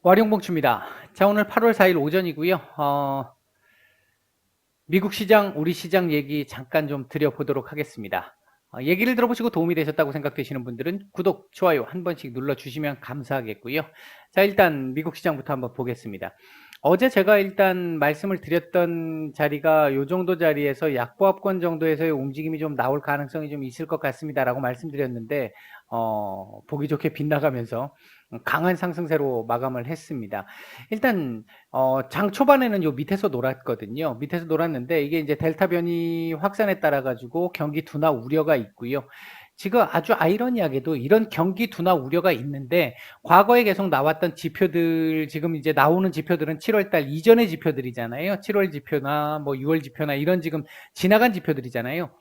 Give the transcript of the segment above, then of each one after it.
와룡봉추입니다. 자, 오늘 8월 4일 오전이고요. 미국 시장, 우리 시장 얘기 잠깐 좀 드려보도록 하겠습니다. 얘기를 들어보시고 도움이 되셨다고 생각되시는 분들은 구독, 좋아요 한 번씩 눌러주시면 감사하겠고요. 자, 일단 미국 시장부터 한번 보겠습니다. 어제 제가 일단 말씀을 드렸던 자리가 요 정도 자리에서 약보합권 정도에서의 움직임이 좀 나올 가능성이 좀 있을 것 같습니다라고 말씀드렸는데 보기 좋게 빗나가면서 강한 상승세로 마감을 했습니다. 일단 장 초반에는 요 밑에서 놀았거든요. 밑에서 놀았는데 이게 이제 델타 변이 확산에 따라 가지고 경기 둔화 우려가 있고요. 지금 아주 아이러니하게도 이런 경기 둔화 우려가 있는데 과거에 계속 나왔던 지표들, 지금 이제 나오는 지표들은 7월 달 이전의 지표들이잖아요. 7월 지표나 뭐 6월 지표나 이런 지금 지나간 지표들이잖아요.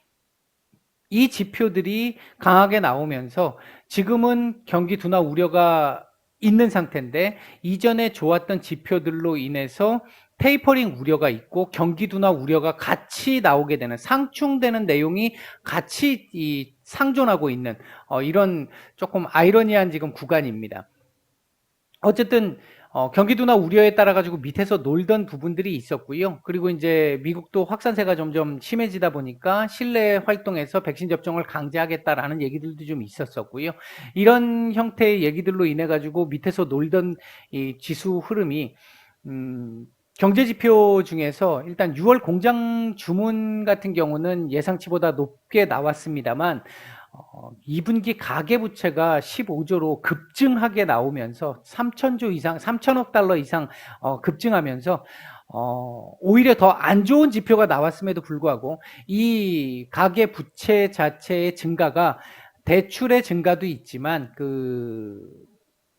이 지표들이 강하게 나오면서 지금은 경기 둔화 우려가 있는 상태인데 이전에 좋았던 지표들로 인해서 테이퍼링 우려가 있고 경기 둔화 우려가 같이 나오게 되는, 상충되는 내용이 같이 상존하고 있는 이런 조금 아이러니한 지금 구간입니다. 어쨌든 경기 둔화 우려에 따라 가지고 밑에서 놀던 부분들이 있었고요. 그리고 이제 미국도 확산세가 점점 심해지다 보니까 실내 활동에서 백신 접종을 강제하겠다라는 얘기들도 좀 있었었고요. 이런 형태의 얘기들로 인해 가지고 밑에서 놀던 이 지수 흐름이 경제 지표 중에서 일단 6월 공장 주문 같은 경우는 예상치보다 높게 나왔습니다만 2분기 가계부채가 15조로 급증하게 나오면서 3천조 이상, 3천억 달러 이상 급증하면서 오히려 더 안 좋은 지표가 나왔음에도 불구하고 이 가계부채 자체의 증가가 대출의 증가도 있지만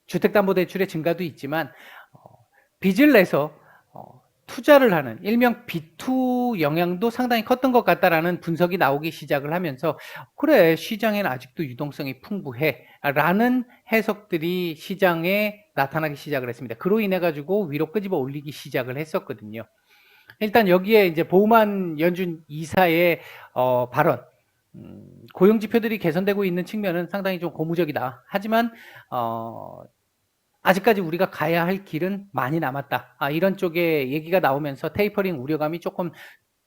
주택담보대출의 증가도 있지만 빚을 내서 투자를 하는 일명 B2 영향도 상당히 컸던 것 같다라는 분석이 나오기 시작을 하면서 그래, 시장에는 아직도 유동성이 풍부해 라는 해석들이 시장에 나타나기 시작을 했습니다. 그로 인해 가지고 위로 끄집어 올리기 시작을 했었거든요. 일단 여기에 이제 보우만 연준 이사의 발언, 고용 지표들이 개선되고 있는 측면은 상당히 좀 고무적이다. 하지만 아직까지 우리가 가야 할 길은 많이 남았다. 이런 쪽에 얘기가 나오면서 테이퍼링 우려감이 조금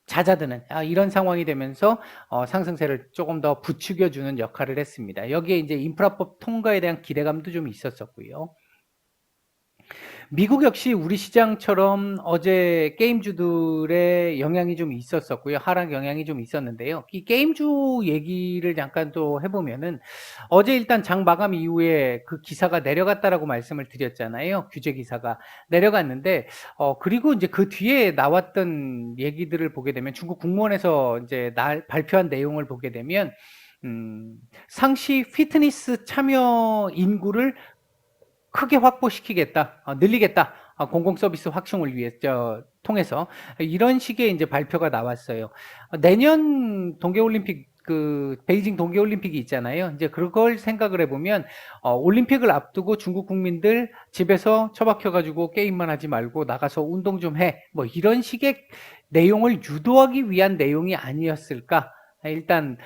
잦아드는 이런 상황이 되면서 상승세를 조금 더 부추겨주는 역할을 했습니다. 여기에 이제 인프라법 통과에 대한 기대감도 좀 있었었고요. 미국 역시 우리 시장처럼 어제 게임주들의 영향이 좀 있었었고요. 하락 영향이 좀 있었는데요. 이 게임주 얘기를 잠깐 또 해보면은 어제 일단 장 마감 이후에 그 기사가 내려갔다라고 말씀을 드렸잖아요. 규제 기사가 내려갔는데 그리고 이제 그 뒤에 나왔던 얘기들을 보게 되면 중국 국무원에서 이제 발표한 내용을 보게 되면 상시 피트니스 참여 인구를 크게 확보시키겠다, 늘리겠다, 공공 서비스 확충을 통해서 이런 식의 이제 발표가 나왔어요. 내년 동계올림픽 베이징 동계올림픽이 있잖아요. 이제 그걸 생각을 해보면 올림픽을 앞두고 중국 국민들 집에서 처박혀가지고 게임만 하지 말고 나가서 운동 좀 해. 뭐 이런 식의 내용을 유도하기 위한 내용이 아니었을까? 일단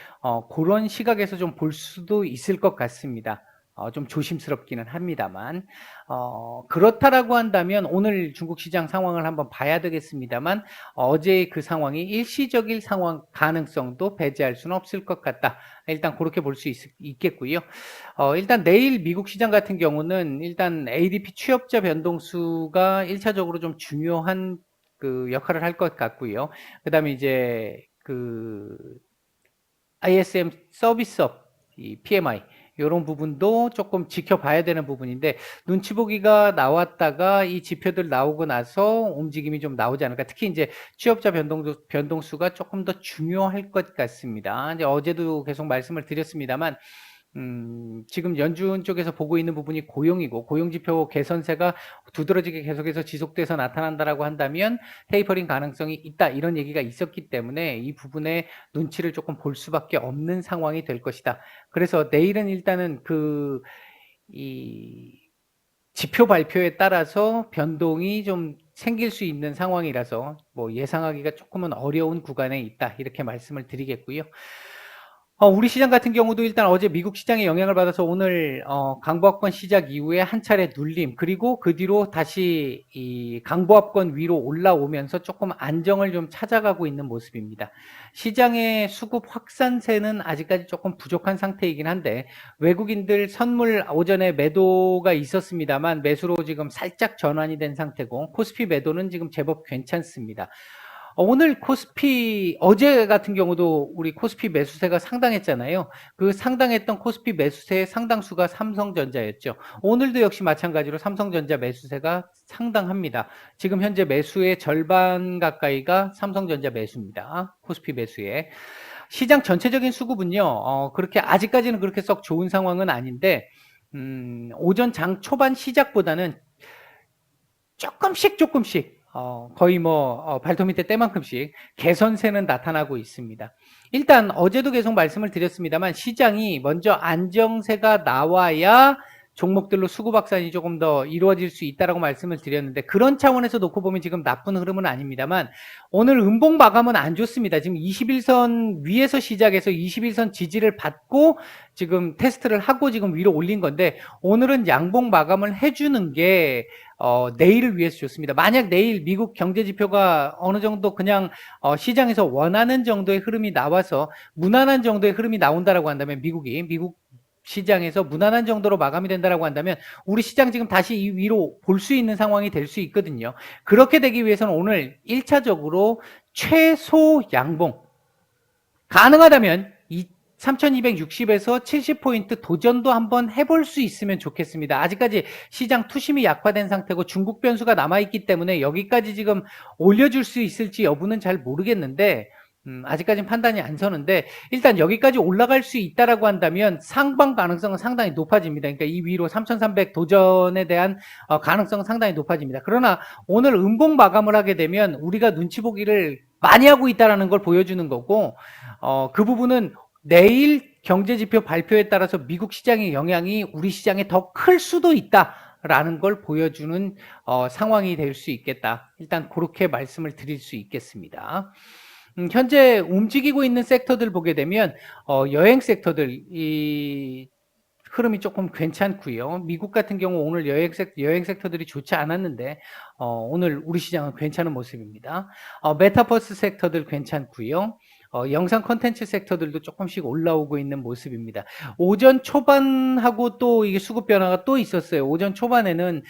그런 시각에서 좀 볼 수도 있을 것 같습니다. 좀 조심스럽기는 합니다만 그렇다라고 한다면 오늘 중국 시장 상황을 한번 봐야 되겠습니다만 어제의 그 상황이 일시적인 상황 가능성도 배제할 수는 없을 것 같다. 일단 그렇게 볼 수 있겠고요. 일단 내일 미국 시장 같은 경우는 일단 ADP 취업자 변동수가 1차적으로 좀 중요한 그 역할을 할 것 같고요. 그 다음에 이제 ISM 서비스업, 이 PMI 이런 부분도 조금 지켜봐야 되는 부분인데 눈치 보기가 나왔다가 이 지표들 나오고 나서 움직임이 좀 나오지 않을까. 특히 이제 취업자 변동수가 조금 더 중요할 것 같습니다. 이제 어제도 계속 말씀을 드렸습니다만 지금 연준 쪽에서 보고 있는 부분이 고용이고 고용지표 개선세가 두드러지게 계속해서 지속돼서 나타난다라고 한다면 테이퍼링 가능성이 있다, 이런 얘기가 있었기 때문에 이 부분에 눈치를 조금 볼 수밖에 없는 상황이 될 것이다. 그래서 내일은 일단은 이 지표 발표에 따라서 변동이 좀 생길 수 있는 상황이라서 뭐 예상하기가 조금은 어려운 구간에 있다, 이렇게 말씀을 드리겠고요. 우리 시장 같은 경우도 일단 어제 미국 시장의 영향을 받아서 오늘 강보합권 시작 이후에 한 차례 눌림, 그리고 그 뒤로 다시 이 강보합권 위로 올라오면서 조금 안정을 좀 찾아가고 있는 모습입니다. 시장의 수급 확산세는 아직까지 조금 부족한 상태이긴 한데, 외국인들 선물 오전에 매도가 있었습니다만 매수로 지금 살짝 전환이 된 상태고, 코스피 매도는 지금 제법 괜찮습니다. 오늘 코스피, 어제 같은 경우도 우리 코스피 매수세가 상당했잖아요. 그 상당했던 코스피 매수세의 상당수가 삼성전자였죠. 오늘도 역시 마찬가지로 삼성전자 매수세가 상당합니다. 지금 현재 매수의 절반 가까이가 삼성전자 매수입니다. 코스피 매수에. 시장 전체적인 수급은요, 그렇게, 아직까지는 그렇게 썩 좋은 상황은 아닌데, 오전 장 초반 시작보다는 조금씩 거의 발톱 밑에 때만큼씩 개선세는 나타나고 있습니다. 일단 어제도 계속 말씀을 드렸습니다만, 시장이 먼저 안정세가 나와야 종목들로 수급 확산이 조금 더 이루어질 수 있다라고 말씀을 드렸는데, 그런 차원에서 놓고 보면 지금 나쁜 흐름은 아닙니다만, 오늘 음봉 마감은 안 좋습니다. 지금 21선 위에서 시작해서 21선 지지를 받고 지금 테스트를 하고 지금 위로 올린 건데, 오늘은 양봉 마감을 해주는 게 내일을 위해서 좋습니다. 만약 내일 미국 경제 지표가 어느 정도 그냥 시장에서 원하는 정도의 흐름이 나와서 무난한 정도의 흐름이 나온다라고 한다면, 미국 시장에서 무난한 정도로 마감이 된다라고 한다면 우리 시장 지금 다시 이 위로 볼 수 있는 상황이 될 수 있거든요. 그렇게 되기 위해서는 오늘 1차적으로 최소 양봉, 가능하다면 3260에서 70포인트 도전도 한번 해볼 수 있으면 좋겠습니다. 아직까지 시장 투심이 약화된 상태고 중국 변수가 남아있기 때문에 여기까지 지금 올려줄 수 있을지 여부는 잘 모르겠는데, 아직까지는 판단이 안 서는데, 일단 여기까지 올라갈 수 있다라고 한다면 상방 가능성은 상당히 높아집니다. 그러니까 이 위로 3300 도전에 대한 가능성은 상당히 높아집니다. 그러나 오늘 음봉 마감을 하게 되면 우리가 눈치 보기를 많이 하고 있다는 걸 보여주는 거고, 그 부분은 내일 경제지표 발표에 따라서 미국 시장의 영향이 우리 시장에 더 클 수도 있다라는 걸 보여주는 상황이 될 수 있겠다. 일단 그렇게 말씀을 드릴 수 있겠습니다. 현재 움직이고 있는 섹터들 보게 되면 여행 섹터들 이 흐름이 조금 괜찮고요. 미국 같은 경우 오늘 여행 섹터들이 좋지 않았는데 오늘 우리 시장은 괜찮은 모습입니다. 메타버스 섹터들 괜찮고요. 영상 콘텐츠 섹터들도 조금씩 올라오고 있는 모습입니다. 오전 초반하고 또 이게 수급 변화가 또 있었어요. 오전 초반에는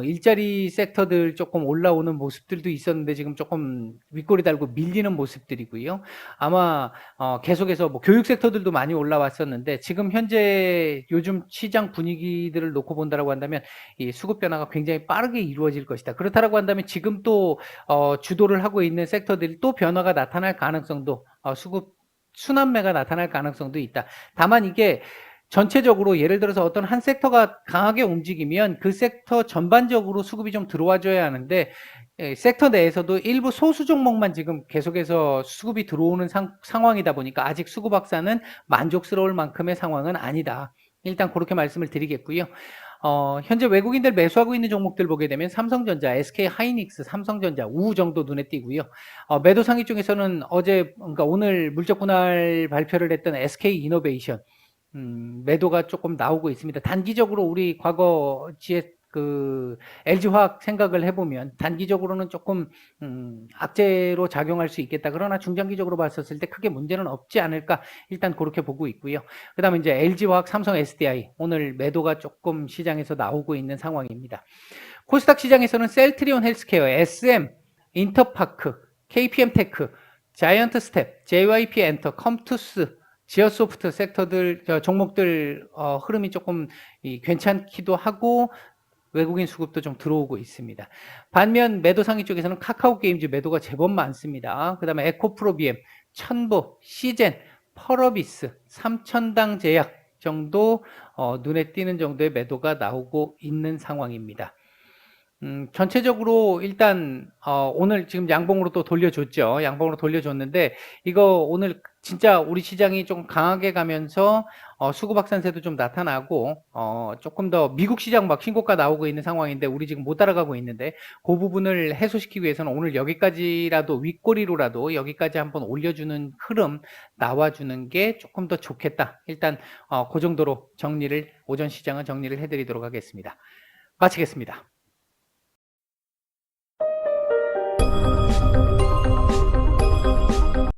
일자리 섹터들 조금 올라오는 모습들도 있었는데 지금 조금 윗꼬리 달고 밀리는 모습들이고요. 아마 계속해서 뭐 교육 섹터들도 많이 올라왔었는데 지금 현재 요즘 시장 분위기들을 놓고 본다라고 한다면 이 수급 변화가 굉장히 빠르게 이루어질 것이다. 그렇다라고 한다면 지금 또 주도를 하고 있는 섹터들이 또 변화가 나타날 가능성도, 수급 순환매가 나타날 가능성도 있다. 다만 이게 전체적으로 예를 들어서 어떤 한 섹터가 강하게 움직이면 그 섹터 전반적으로 수급이 좀 들어와줘야 하는데, 섹터 내에서도 일부 소수 종목만 지금 계속해서 수급이 들어오는 상황이다 보니까 아직 수급 확산은 만족스러울 만큼의 상황은 아니다. 일단 그렇게 말씀을 드리겠고요. 현재 외국인들 매수하고 있는 종목들 보게 되면 삼성전자, SK하이닉스, 삼성전자, 우 정도 눈에 띄고요. 매도 상위 중에서는 그러니까 오늘 물적 분할 발표를 했던 SK이노베이션, 매도가 조금 나오고 있습니다. 단기적으로 우리 과거지에 그 LG화학 생각을 해보면 단기적으로는 조금 악재로 작용할 수 있겠다. 그러나 중장기적으로 봤었을 때 크게 문제는 없지 않을까, 일단 그렇게 보고 있고요. 그 다음에 이제 LG화학, 삼성 SDI 오늘 매도가 조금 시장에서 나오고 있는 상황입니다. 코스닥 시장에서는 셀트리온 헬스케어, SM, 인터파크, KPM테크, 자이언트 스텝, JYP 엔터, 컴투스, 지어소프트 섹터들 종목들 흐름이 조금 괜찮기도 하고 외국인 수급도 좀 들어오고 있습니다. 반면 매도 상위 쪽에서는 카카오 게임즈 매도가 제법 많습니다. 그 다음에 에코프로비엠, 천보, 시젠, 펄어비스, 삼천당 제약 정도 눈에 띄는 정도의 매도가 나오고 있는 상황입니다. 전체적으로 일단 오늘 지금 양봉으로 또 돌려줬죠. 양봉으로 돌려줬는데 이거 오늘 진짜 우리 시장이 좀 강하게 가면서 수급 확산세도 좀 나타나고 조금 더 미국 시장 막 신고가 나오고 있는 상황인데 우리 지금 못 따라가고 있는데 그 부분을 해소시키기 위해서는 오늘 여기까지라도 윗꼬리로라도 여기까지 한번 올려주는 흐름 나와주는 게 조금 더 좋겠다. 일단 그 정도로 오전 시장은 정리를 해드리도록 하겠습니다. 마치겠습니다.